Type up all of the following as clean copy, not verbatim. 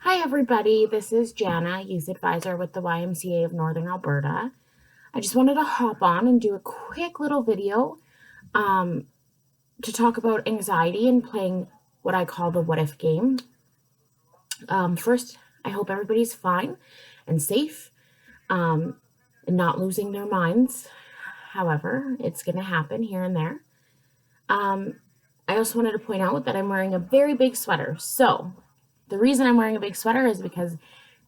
Hi, everybody. This is Jana, Youth Advisor with the YMCA of Northern Alberta. I just wanted to hop on and do a quick little video um, to talk about anxiety and playing what I call the what if game. First, I hope everybody's fine and safe and not losing their minds. However, it's going to happen here and there. I also wanted to point out that I'm wearing a very big sweater. So, the reason I'm wearing a big sweater is because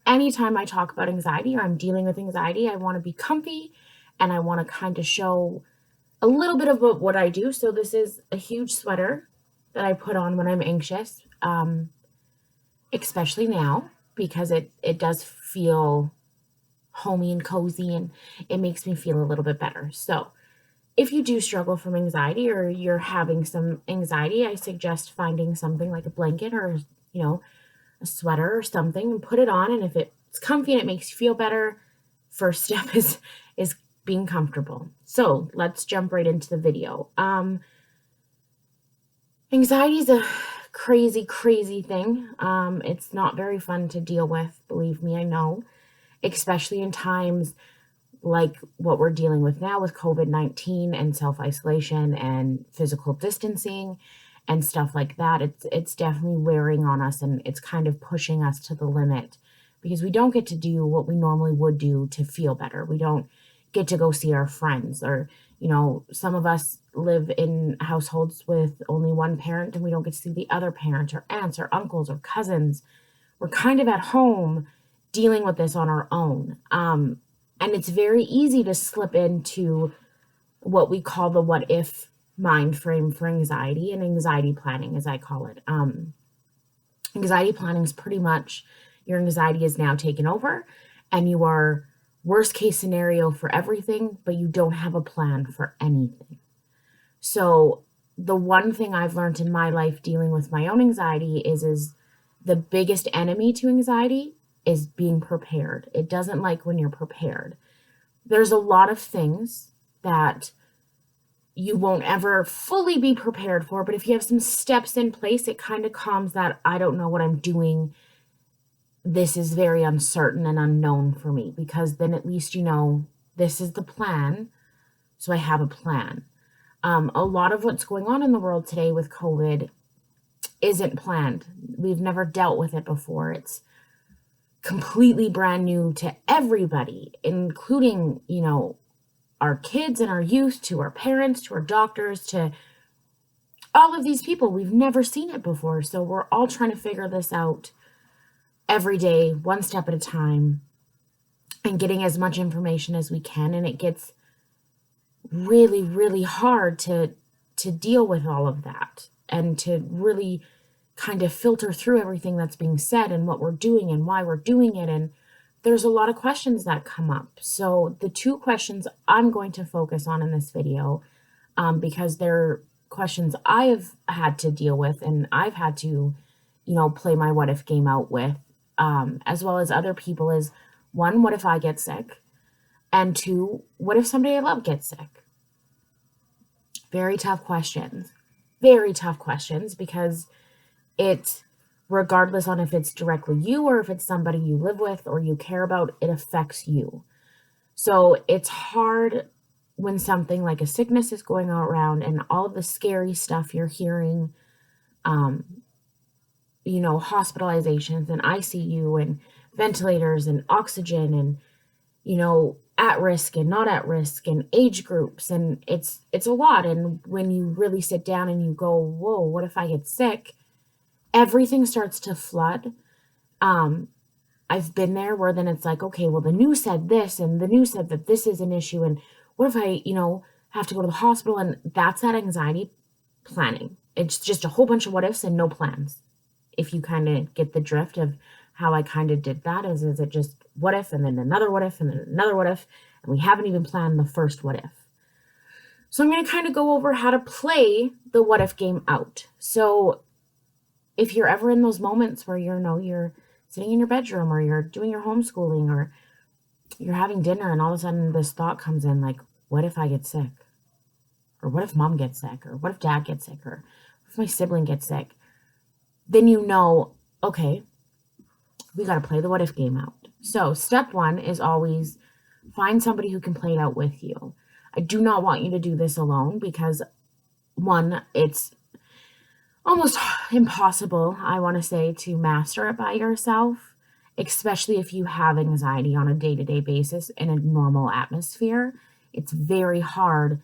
anytime I talk about anxiety or I'm dealing with anxiety, I want to be comfy and I want to kind of show a little bit of what I do. So this is a huge sweater that I put on when I'm anxious, especially now because it does feel homey and cozy and it makes me feel a little bit better. So if you do struggle from anxiety or you're having some anxiety, I suggest finding something like a blanket or, a sweater or something and put it on. And if it's comfy and it makes you feel better, first step is being comfortable. So let's jump right into the video. Anxiety is a crazy thing. It's not very fun to deal with, believe me, I know, especially in times like what we're dealing with now with COVID-19 and self-isolation and physical distancing and stuff like that. It's definitely wearing on us and it's kind of pushing us to the limit because we don't get to do what we normally would do to feel better. We don't get to go see our friends or, some of us live in households with only one parent and we don't get to see the other parent or aunts or uncles or cousins. We're kind of at home dealing with this on our own. And it's very easy to slip into what we call the what if mind frame for anxiety and anxiety planning, as I call it. Anxiety planning is pretty much your anxiety is now taken over and you are worst case scenario for everything, but you don't have a plan for anything. So the one thing I've learned in my life dealing with my own anxiety is the biggest enemy to anxiety is being prepared. It doesn't like when you're prepared. There's a lot of things that you won't ever fully be prepared for, but if you have some steps in place, it kind of calms that I don't know what I'm doing. This is very uncertain and unknown for me, because then at least this is the plan, so I have a plan. A lot of what's going on in the world today with COVID isn't planned. We've never dealt with it before. It's completely brand new to everybody, including, our kids and our youth, to our parents, to our doctors, to all of these people. We've never seen it before. So we're all trying to figure this out every day, one step at a time, and getting as much information as we can. And it gets really hard to deal with all of that and to really kind of filter through everything that's being said and what we're doing and why we're doing it. And there's a lot of questions that come up. So the two questions I'm going to focus on in this video, because they're questions I have had to deal with and I've had to, play my what if game out with, as well as other people, is one, what if I get sick? And two, what if somebody I love gets sick? Very tough questions. Very tough questions, because it's, regardless on if it's directly you or if it's somebody you live with or you care about, it affects you. So it's hard when something like a sickness is going around and all of the scary stuff you're hearing, hospitalizations and ICU and ventilators and oxygen and, at risk and not at risk and age groups. And it's a lot. And when you really sit down and you go, whoa, what if I get sick? Everything starts to flood. I've been there where then it's like, okay, well, the news said this and the news said that this is an issue. And what if I, have to go to the hospital? And that's that anxiety planning. It's just a whole bunch of what ifs and no plans. If you kind of get the drift of how I kind of did that, is it just what if and then another what if and then another what if, and we haven't even planned the first what if. So I'm going to kind of go over how to play the what if game out. So if you're ever in those moments where you're sitting in your bedroom or you're doing your homeschooling or you're having dinner and all of a sudden this thought comes in, like, what if I get sick? Or what if mom gets sick? Or what if dad gets sick? Or what if my sibling gets sick? Then okay, we got to play the what if game out. So step one is always find somebody who can play it out with you. I do not want you to do this alone because, one, it's almost impossible, I want to say, to master it by yourself, especially if you have anxiety on a day-to-day basis in a normal atmosphere. It's very hard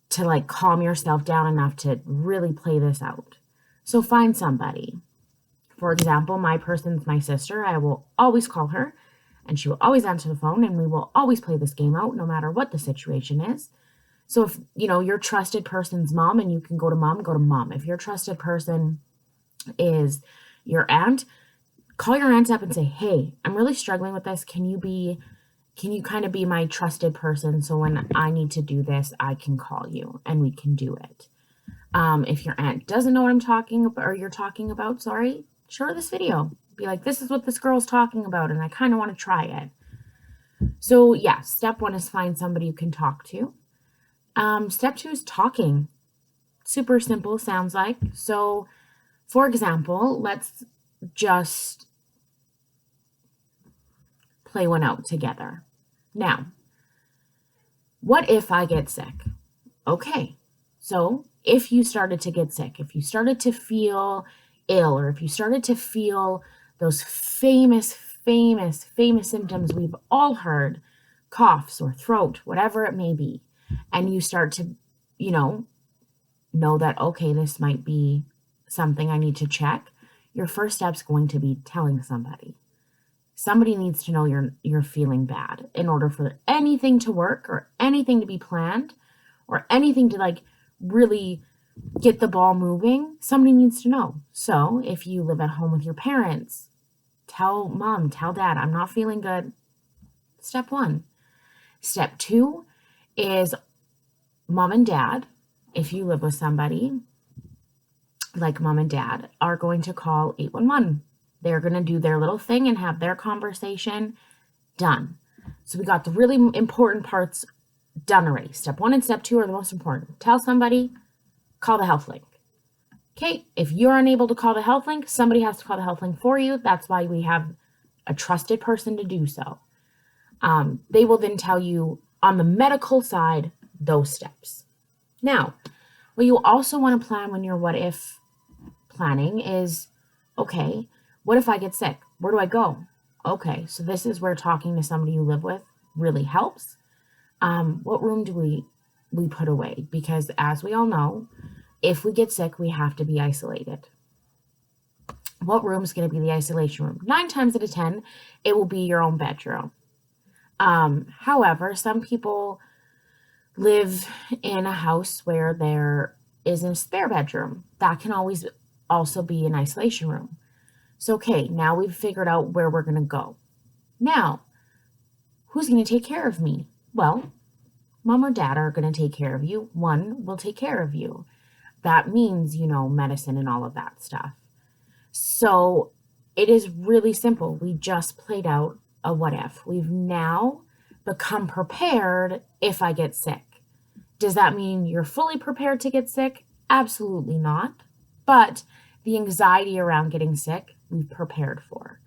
to like calm yourself down enough to really play this out. So find somebody. For example, my person's my sister. I will always call her and she will always answer the phone and we will always play this game out no matter what the situation is. So if, your trusted person's mom and you can go to mom, go to mom. If your trusted person is your aunt, call your aunt up and say, hey, I'm really struggling with this. Can you kind of be my trusted person so when I need to do this, I can call you and we can do it. If your aunt doesn't know what I'm talking about or you're talking about, sorry, show her this video. Be like, this is what this girl's talking about and I kind of want to try it. So yeah, step one is find somebody you can talk to. Step two is talking. Super simple, sounds like. So, for example, let's just play one out together. Now, what if I get sick? Okay, so if you started to get sick, if you started to feel ill, or if you started to feel those famous symptoms we've all heard, cough, sore throat, whatever it may be, and you start to, know that, okay, this might be something I need to check, your first step's going to be telling somebody. Somebody needs to know you're feeling bad in order for anything to work or anything to be planned or anything to like really get the ball moving. Somebody needs to know. So if you live at home with your parents, tell mom, tell dad, I'm not feeling good. Step one. Step two is mom and dad, if you live with somebody like mom and dad, are going to call 811. They're going to do their little thing and have their conversation done. So we got the really important parts done already. Step one and step two are the most important. Tell somebody, call the health link. Okay, if you're unable to call the health link, somebody has to call the health link for you. That's why we have a trusted person to do so. They will then tell you on the medical side those steps. Now, what you also want to plan when you're what if planning is, okay, what if I get sick? Where do I go? Okay, so this is where talking to somebody you live with really helps. What room do we put away? Because as we all know, if we get sick, we have to be isolated. What room is going to be the isolation room? 9 times out of 10, it will be your own bedroom. However, some people live in a house where there is a spare bedroom. That can always also be an isolation room. So, okay, now we've figured out where we're going to go. Now, who's going to take care of me? Well, mom or dad are going to take care of you. One will take care of you. That means, medicine and all of that stuff. So it is really simple. We just played out a what if. We've now become prepared if I get sick. Does that mean you're fully prepared to get sick? Absolutely not. But the anxiety around getting sick, we've prepared for.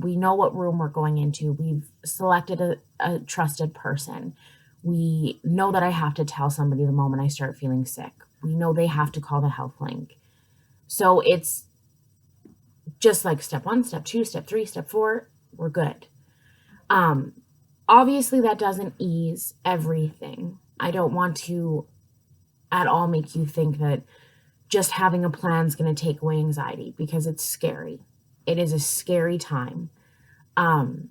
We know what room we're going into. We've selected a trusted person. We know that I have to tell somebody the moment I start feeling sick. We know they have to call the health link. So it's just like step 1, step 2, step 3, step 4, we're good. Obviously that doesn't ease everything. I don't want to at all make you think that just having a plan is going to take away anxiety, because it's scary. It is a scary time. And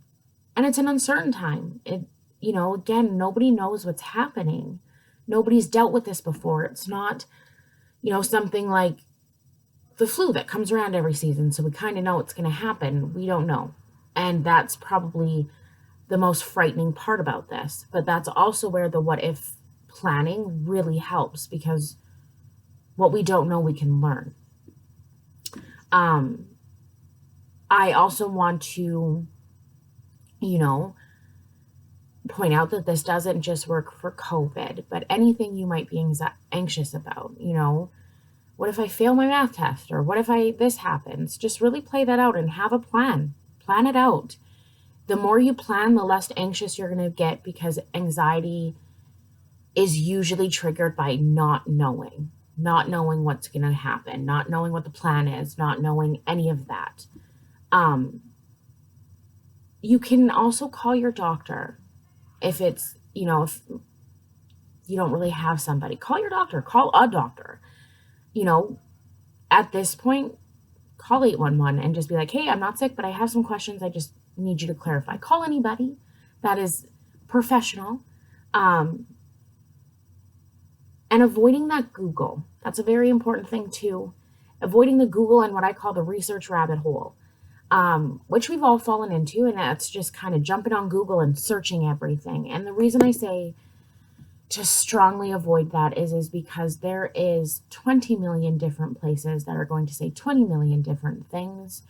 it's an uncertain time. Again, nobody knows what's happening. Nobody's dealt with this before. It's not, something like the flu that comes around every season. So we kind of know it's going to happen. We don't know. And that's probably the most frightening part about this. But that's also where the what if planning really helps, because what we don't know, we can learn. I also want to, point out that this doesn't just work for COVID, but anything you might be anxious about, What if I fail my math test? Or what if this happens? Just really play that out and have a plan. Plan it out. The more you plan, the less anxious you're going to get, because anxiety is usually triggered by not knowing what's going to happen, not knowing what the plan is, not knowing any of that. You can also call your doctor if it's, if you don't really have somebody. Call your doctor, call a doctor. At this point, call 811 and just be like, hey, I'm not sick, but I have some questions. I just need you to clarify. Call anybody that is professional. And avoiding that Google. That's a very important thing too. Avoiding the Google and what I call the research rabbit hole, which we've all fallen into. And that's just kind of jumping on Google and searching everything. And the reason I say to strongly avoid that is because there is 20 million different places that are going to say 20 million different things.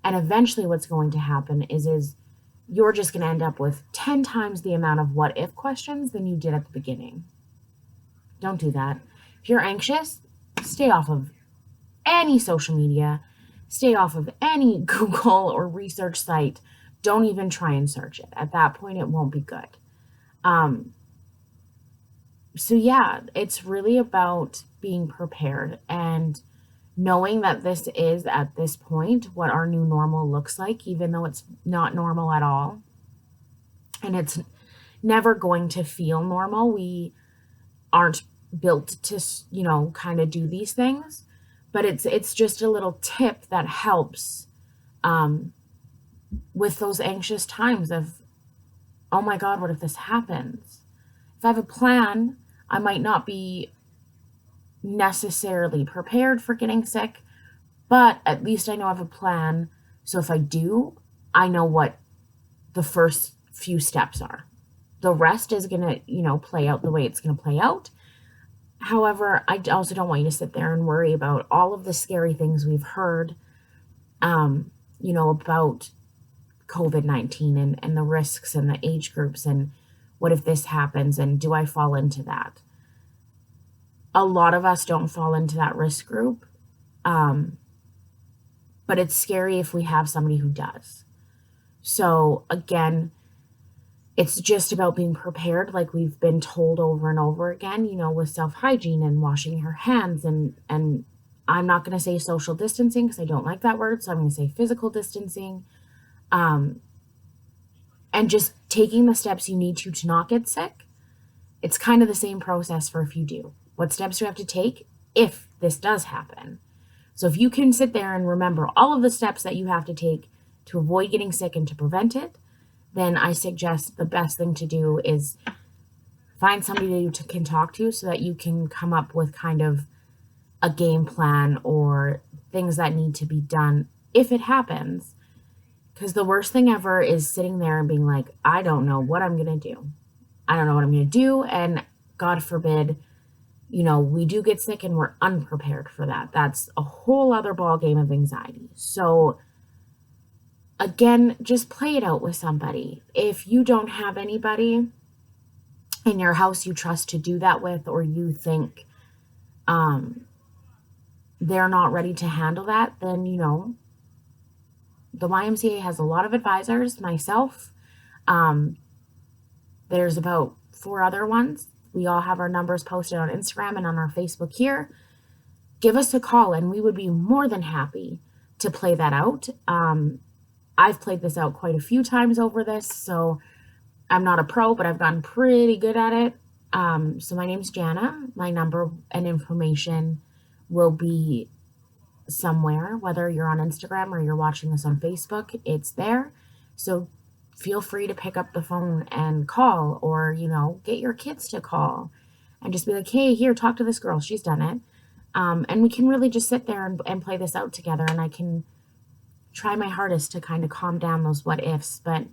And eventually what's going to happen is you're just going to end up with 10 times the amount of what if questions than you did at the beginning. Don't do that. If you're anxious, stay off of any social media, stay off of any Google or research site. Don't even try and search it. At that point, it won't be good. So yeah, it's really about being prepared and knowing that this is, at this point, what our new normal looks like, even though it's not normal at all. And it's never going to feel normal. We aren't built to, kind of do these things, but it's just a little tip that helps with those anxious times of, oh my God, what if this happens? If I have a plan, I might not be necessarily prepared for getting sick, but at least I know I have a plan. So if I do, I know what the first few steps are. The rest is going to, play out the way it's going to play out. However, I also don't want you to sit there and worry about all of the scary things we've heard, about COVID-19 and the risks and the age groups and what if this happens and do I fall into that? A lot of us don't fall into that risk group, but it's scary if we have somebody who does. So again, it's just about being prepared, like we've been told over and over again, with self-hygiene and washing your hands. And I'm not going to say social distancing because I don't like that word. So I'm going to say physical distancing. And just taking the steps you need to not get sick. It's kind of the same process for if you do. What steps do you have to take if this does happen? So if you can sit there and remember all of the steps that you have to take to avoid getting sick and to prevent it, then I suggest the best thing to do is find somebody that you can talk to so that you can come up with kind of a game plan or things that need to be done if it happens. Because the worst thing ever is sitting there and being like, I don't know what I'm going to do. I don't know what I'm going to do. And God forbid, we do get sick and we're unprepared for that. That's a whole other ball game of anxiety. So again, just play it out with somebody. If you don't have anybody in your house you trust to do that with, or you think they're not ready to handle that, then, the YMCA has a lot of advisors, myself. There's about 4 other ones. We all have our numbers posted on Instagram and on our Facebook here. Give us a call and we would be more than happy to play that out. I've played this out quite a few times over this, so I'm not a pro, but I've gotten pretty good at it. So my name's Jana. My number and information will be somewhere, whether you're on Instagram or you're watching this on Facebook, it's there. So feel free to pick up the phone and call, or, get your kids to call and just be like, hey, here, talk to this girl. She's done it. And we can really just sit there and play this out together. And I can try my hardest to kind of calm down those what ifs. But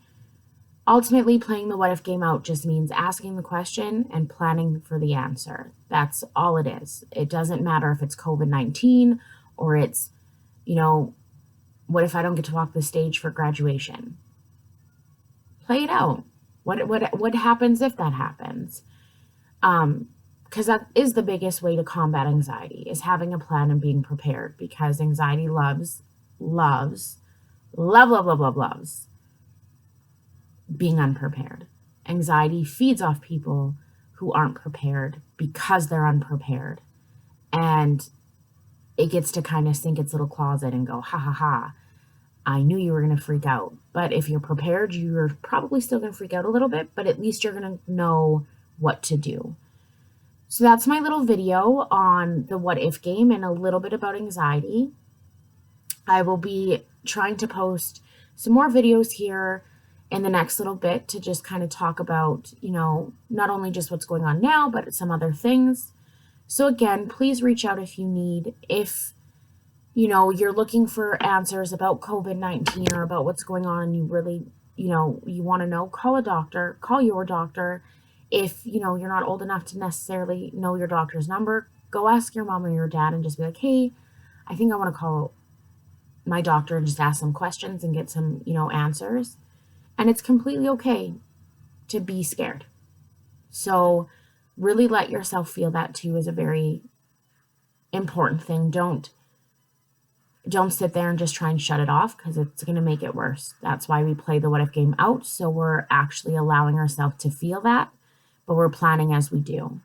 ultimately, playing the what if game out just means asking the question and planning for the answer. That's all it is. It doesn't matter if it's COVID-19 or it's, what if I don't get to walk the stage for graduation? Play it out. What happens if that happens? because that is the biggest way to combat anxiety, is having a plan and being prepared, because anxiety loves being unprepared. Anxiety feeds off people who aren't prepared because they're unprepared. And it gets to kind of sink its little claws in and go, ha ha ha, I knew you were going to freak out. But if you're prepared, you're probably still going to freak out a little bit, but at least you're going to know what to do. So that's my little video on the what if game and a little bit about anxiety. I will be trying to post some more videos here in the next little bit to just kind of talk about, not only just what's going on now, but some other things. So again, please reach out if you need. If you're looking for answers about COVID-19 or about what's going on and you really, you want to know, call a doctor, call your doctor. If, you're not old enough to necessarily know your doctor's number, go ask your mom or your dad and just be like, hey, I think I want to call my doctor and just ask some questions and get some, answers. And it's completely okay to be scared. So really let yourself feel that too is a very important thing. Don't sit there and just try and shut it off, because it's going to make it worse. That's why we play the what if game out. So we're actually allowing ourselves to feel that, but we're planning as we do.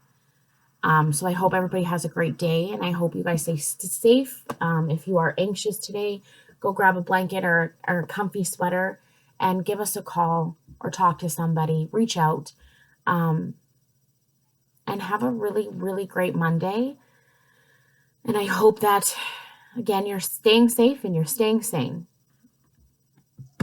So I hope everybody has a great day, and I hope you guys stay safe. If you are anxious today, go grab a blanket or a comfy sweater and give us a call or talk to somebody, reach out, and have a really, really great Monday. And I hope that, again, you're staying safe and you're staying sane.